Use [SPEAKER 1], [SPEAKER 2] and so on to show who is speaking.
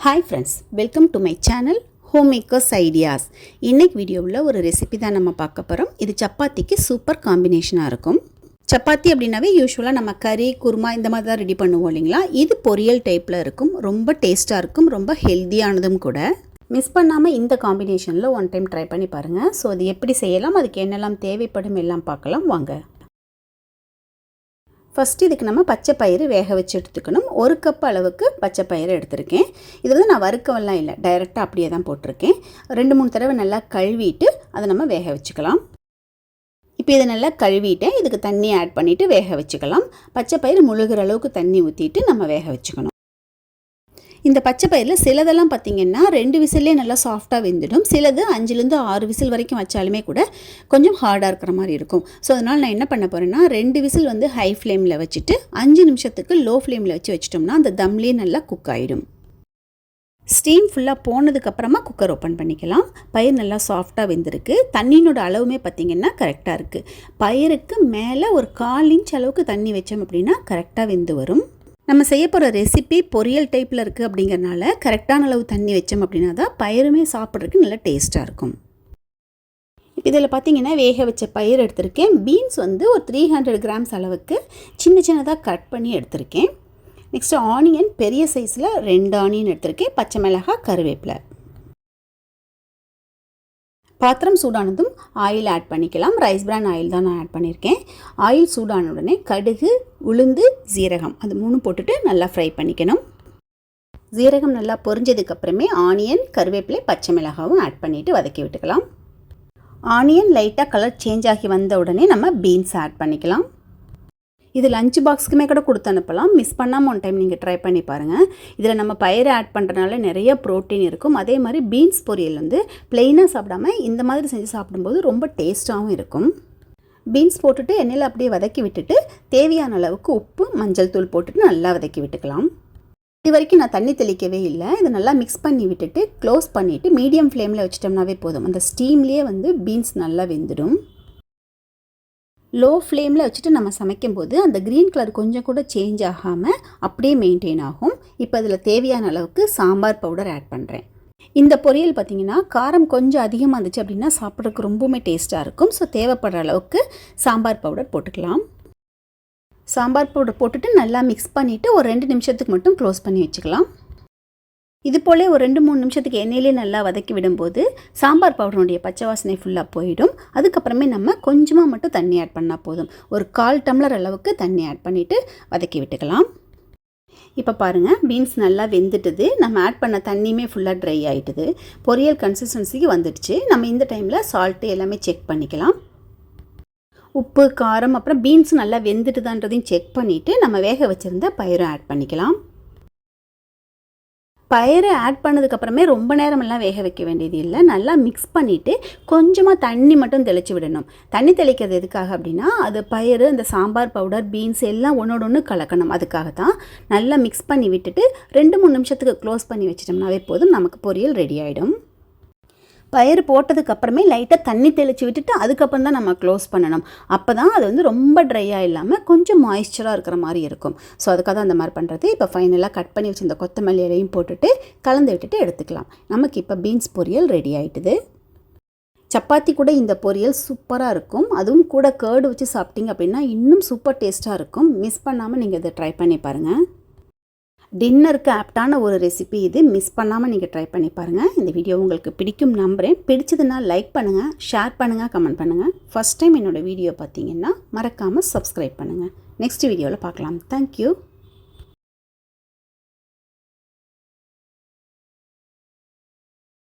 [SPEAKER 1] Hi friends, welcome to my channel Homemakers Ideas. இன்னைக்கு வீடியோவில் ஒரு ரெசிபி தான் நம்ம பார்க்க போகிறோம். இது சப்பாத்திக்கு சூப்பர் காம்பினேஷனாக இருக்கும். சப்பாத்தி அப்படின்னாவே யூஸ்வலாக நம்ம கறி குருமா இந்த மாதிரி தான் ரெடி பண்ணுவோம் இல்லைங்களா. இது பொரியல் டைப்பில் இருக்கும், ரொம்ப டேஸ்ட்டாக இருக்கும், ரொம்ப ஹெல்த்தியானதும் கூட. மிஸ் பண்ணாமல் இந்த காம்பினேஷனில் ஒன் டைம் ட்ரை பண்ணி பாருங்கள். ஸோ அது எப்படி செய்யலாம், அதுக்கு என்னெல்லாம் தேவைப்படும் எல்லாம் பார்க்கலாம் வாங்க. ஃபஸ்ட்டு இதுக்கு நம்ம பச்சை பயிறு வேக வச்சு எடுத்துக்கணும். 1 கப் அளவுக்கு பச்சை பயிறு எடுத்திருக்கேன். இது வந்து நான் வறுக்கவெல்லாம் இல்லை, டைரெக்டாக அப்படியே தான் போட்டிருக்கேன். 2-3 தடவை நல்லா கழுவிட்டு அதை நம்ம வேக வச்சுக்கலாம். இப்போ இதை நல்லா கழுவிட்டேன். இதுக்கு தண்ணி ஆட் பண்ணிவிட்டு வேக வச்சுக்கலாம். பச்சை பயிறு முழுகிற அளவுக்கு தண்ணி ஊற்றிட்டு நம்ம வேக வச்சுக்கணும். இந்த பச்சை பயிரில் சிலதெல்லாம் பார்த்திங்கன்னா 2 விசில்லே நல்லா சாஃப்டாக வெந்துடும். சிலது 5-6 விசில் வரைக்கும் வச்சாலுமே கூட கொஞ்சம் ஹார்டாக இருக்கிற மாதிரி இருக்கும். ஸோ அதனால் நான் என்ன பண்ண போகிறேன்னா 2 விசில் வந்து ஹை ஃப்ளேமில் வச்சுட்டு 5 நிமிஷத்துக்கு லோ ஃப்ளேமில் வச்சிட்டோம்னா அந்த தம்லேயே நல்லா குக் ஆகிடும். ஸ்டீம் ஃபுல்லாக போனதுக்கப்புறமா குக்கர் ஓப்பன் பண்ணிக்கலாம். பயிர் நல்லா சாஃப்டாக வெந்திருக்கு. தண்ணியினோட அளவுமே பார்த்திங்கன்னா கரெக்டாக இருக்குது. பயிருக்கு மேலே ஒரு 1/4 இன்ச் அளவுக்கு தண்ணி வச்சோம் அப்படின்னா கரெக்டாக வெந்து வரும். நம்ம செய்ய போகிற ரெசிபி பொரியல் டைப்பில் இருக்குது அப்படிங்கிறனால கரெக்டான அளவு தண்ணி வச்சோம் அப்படின்னா தான் பயிருமே சாப்பிட்றதுக்கு நல்லா டேஸ்ட்டாக இருக்கும். இப்போ இதில் பார்த்திங்கன்னா வேக வச்ச பயிர் எடுத்திருக்கேன். பீன்ஸ் வந்து ஒரு 300 கிராம்ஸ் அளவுக்கு சின்னதாக கட் பண்ணி எடுத்திருக்கேன். நெக்ஸ்ட்டு ஆனியன் பெரிய சைஸில் 2 ஆனியன் எடுத்திருக்கேன். பச்சை மிளகாய், கருவேப்பிலை. பாத்திரம் சூடானதும் ஆயில் ஆட் பண்ணிக்கலாம். ரைஸ் பிரான் ஆயில் தான் நான் ஆட் பண்ணியிருக்கேன். ஆயில் சூடான உடனே கடுகு, உளுந்து, ஜீரகம் அது 3 போட்டுட்டு நல்லா ஃப்ரை பண்ணிக்கணும். ஜீரகம் நல்லா பொரிஞ்சதுக்கப்புறமே ஆனியன், கருவேப்பிலை, பச்சை மிளகாவும் ஆட் பண்ணிவிட்டு வதக்கி விட்டுக்கலாம். ஆனியன் லைட்டாக கலர் சேஞ்ச் ஆகி வந்த உடனே நம்ம பீன்ஸ் ஆட் பண்ணிக்கலாம். இது லஞ்ச் பாக்ஸுக்குமே கூட கொடுத்து அனுப்பலாம். மிஸ் பண்ணாமல் ஒன் டைம் நீங்கள் ட்ரை பண்ணி பாருங்கள். இதில் நம்ம பயிரை ஆட் பண்ணுறதுனால நிறைய ப்ரோட்டீன் இருக்கும். அதே மாதிரி பீன்ஸ் பொரியல் வந்து ப்ளெயினாக சாப்பிடாம இந்த மாதிரி செஞ்சு சாப்பிடும்போது ரொம்ப டேஸ்ட்டாகவும் இருக்கும். பீன்ஸ் போட்டுட்டு எண்ணெயில் அப்படியே வதக்கி விட்டுட்டு தேவையான அளவுக்கு உப்பு, மஞ்சள் தூள் போட்டுட்டு நல்லா வதக்கி விட்டுக்கலாம். இது வரைக்கும் நான் தண்ணி தெளிக்கவே இல்லை. இதை நல்லா மிக்ஸ் பண்ணி விட்டுட்டு க்ளோஸ் பண்ணிவிட்டு மீடியம் ஃப்ளேமில் வச்சிட்டோம்னாவே போதும். அந்த ஸ்டீம்லேயே வந்து பீன்ஸ் நல்லா வெந்துடும். லோ ஃப்ளேமில் வச்சுட்டு நம்ம சமைக்கும்போது அந்த க்ரீன் கலர் கொஞ்சம் கூட சேஞ்ச் ஆகாமல் அப்படியே மெயின்டைன் ஆகும். இப்போ அதில் தேவையான அளவுக்கு சாம்பார் பவுடர் ஆட் பண்ணுறேன். இந்த பொரியல் பார்த்திங்கன்னா காரம் கொஞ்சம் அதிகமாக இருந்துச்சு அப்படின்னா சாப்பிட்றதுக்கு ரொம்பவுமே டேஸ்ட்டாக இருக்கும். ஸோ தேவைப்படுற அளவுக்கு சாம்பார் பவுடர் போட்டுக்கலாம். சாம்பார் பவுடர் போட்டுட்டு நல்லா மிக்ஸ் பண்ணிவிட்டு ஒரு 2 நிமிஷத்துக்கு மட்டும் க்ளோஸ் பண்ணி வச்சுக்கலாம். இது போல் ஒரு 2-3 நிமிஷத்துக்கு எண்ணெயிலே நல்லா வதக்கி விடும்போது சாம்பார் பவுடருடைய பச்சை வாசனை ஃபுல்லாக போயிடும். அதுக்கப்புறமே நம்ம கொஞ்சமாக மட்டும் தண்ணி ஆட் பண்ணால் போதும். ஒரு 1/4 டம்ளர் அளவுக்கு தண்ணி ஆட் பண்ணிவிட்டு வதக்கி விட்டுக்கலாம். இப்போ பாருங்கள், பீன்ஸ் நல்லா வெந்துட்டுது. நம்ம ஆட் பண்ண தண்ணியுமே ஃபுல்லாக ட்ரை ஆகிட்டுது. பொரியல் கன்சிஸ்டன்சிக்கு வந்துடுச்சு. நம்ம இந்த டைமில் சால்ட்டு எல்லாமே செக் பண்ணிக்கலாம். உப்பு, காரம், அப்புறம் பீன்ஸ் நல்லா வெந்துட்டுதான்றதையும் செக் பண்ணிவிட்டு நம்ம வேக வச்சுருந்த பயிரும் ஆட் பண்ணிக்கலாம். பயிரை ஆட் பண்ணதுக்கப்புறமே ரொம்ப நேரமெல்லாம் வேக வைக்க வேண்டியது இல்லை. நல்லா மிக்ஸ் பண்ணிவிட்டு கொஞ்சமாக தண்ணி மட்டும் தெளித்து விடணும். தண்ணி தெளிக்கிறது எதுக்காக அப்படின்னா அது பயிறு, அந்த சாம்பார் பவுடர், பீன்ஸ் எல்லாம் ஒன்றோட ஒன்று கலக்கணும். அதுக்காக தான் நல்லா மிக்ஸ் பண்ணி விட்டுட்டு 2-3 நிமிஷத்துக்கு க்ளோஸ் பண்ணி வச்சிட்டோம்னாவே போதும், நமக்கு பொரியல் ரெடி ஆகிடும். பயிர் போட்டதுக்கப்புறமே லைட்டாக தண்ணி தெளித்து விட்டுட்டு அதுக்கப்புறம் தான் நம்ம க்ளோஸ் பண்ணணும். அப்போ தான் அது வந்து ரொம்ப ட்ரையாக இல்லாமல் கொஞ்சம் மாய்ஸ்சராக இருக்கிற மாதிரி இருக்கும். ஸோ அதுக்காக தான் அந்த மாதிரி பண்ணுறது. இப்போ ஃபைனலாக கட் பண்ணி வச்சு இந்த கொத்தமல்லி இலையும் போட்டுட்டு கலந்து விட்டுட்டு எடுத்துக்கலாம். நமக்கு இப்போ பீன்ஸ் பொரியல் ரெடி ஆகிட்டுது. சப்பாத்தி கூட இந்த பொரியல் சூப்பராக இருக்கும். அதுவும் கூட கேர்டு வச்சு சாப்பிட்டீங்க அப்படின்னா இன்னும் சூப்பர் டேஸ்ட்டாக இருக்கும். மிஸ் பண்ணாமல் நீங்கள் இதை ட்ரை பண்ணி பாருங்கள். டின்னருக்கு ஆப்டான ஒரு ரெசிபி இது. மிஸ் பண்ணாமல் நீங்கள் ட்ரை பண்ணி பாருங்கள். இந்த வீடியோ உங்களுக்கு பிடிக்கும் நம்புகிறேன். பிடிச்சதுன்னா லைக் பண்ணுங்கள், ஷேர் பண்ணுங்கள், கமெண்ட் பண்ணுங்கள். ஃபஸ்ட் டைம் என்னோடய வீடியோ பார்த்தீங்கன்னா மறக்காமல் சப்ஸ்கிரைப் பண்ணுங்கள். நெக்ஸ்ட் வீடியோவில் பார்க்கலாம். தேங்க்யூ.